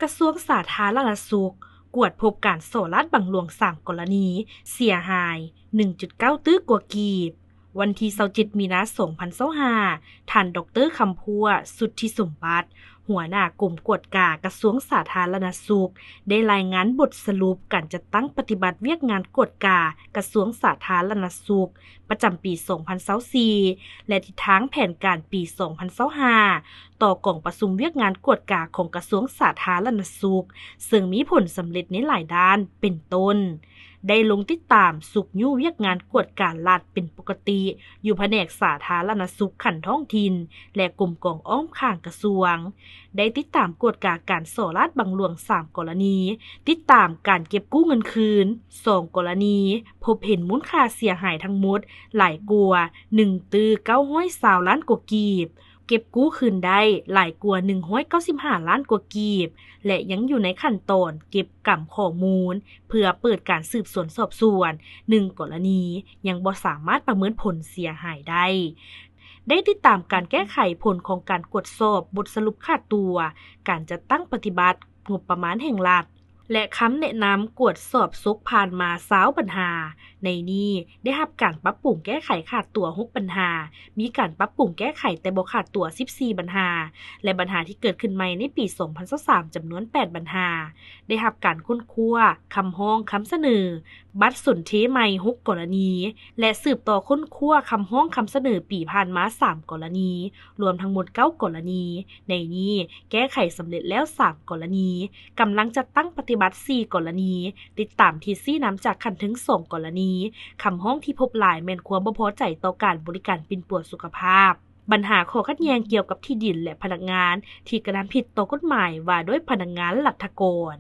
ระทรวงสาธารณสุขกวดพบการโสราดบังหลวง3กรณีเสียหาย 1.9 ตื้อกว่ากีบวันที่27มีนาคม2025ท่านดร.คำพัวสุทธิสมบัติหัวหน้ากลุ่มกวดกากระทรวงสาธารณสุขได้รายงานบทสรุปการจัดตั้งปฏิบัติเวียกงานกวดกากระทรวงสาธารณสุขประจำปี 2024และทิศทางแผนการปี 2025ต่อกองประชุมเวียกงานกวดกาของกระทรวงสาธารณสุขซึ่งมีผลสำเร็จในหลายด้านเป็นต้นได้ลงติดตามสุกยู่เวียกงานกวดการรัฐเป็นปกติอยู่แผนกสาธารณสุขขันท้องถิ่นและกลุ่มกองอ้อมข้างกระทรวงได้ติดตามกวดการโสราดบังหลวง3กรณีติดตามการเก็บกู้เงินคืน2กรณีพบเห็นมูลค่าเสียหายทั้งหมดหลายกว่า1ตื้อ920ล้านกว่ากีบเก็บกู้คืนได้หลายกว่า195ล้านกว่ากีบและยังอยู่ในขั้นตอนเก็บกำข้อมูลเพื่อเปิดการสืบสวนสอบสวน1กรณียังบ่สามารถประเมินผลเสียหายได้ติดตามการแก้ไขผลของการตรวจสอบบทสรุปค่าตัวการจัดตั้งปฏิบัติงบประมาณแห่งรัฐและคำแนะนำกวดสอบซุกผ่านมา20ปัญหาในนี้ได้รับการปรับปรุงแก้ไขขาดตัว6ปัญหามีการปรับปรุงแก้ไขแต่บ่ขาดตัว14ปัญหาและปัญหาที่เกิดขึ้นใหม่ในปี2023จำนวน8ปัญหาได้รับการค้นคว้าคำร้องคำเสนอบัตรสนเทใหม่6กรณีและสืบต่อค้นคว้าคำร้องคำเสนอปีผ่านมา3กรณีรวมทั้งหมด9กรณีในนี้แก้ไขสำเร็จแล้ว3กรณีกำลังจะตั้งปฏิบัติ4กรณีติดตามที่ซี่น้ำจากคันถึง2กรณีคำร้องที่พบหลายแม่นความบ่พอใจต่อการบริการปิ่นป่วนสุขภาพปัญหาข้อขัดแย้งเกี่ยวกับที่ดินและพนักงานที่กระทำผิดต่อกฎหมายว่าด้วยพนักงานรัฐกร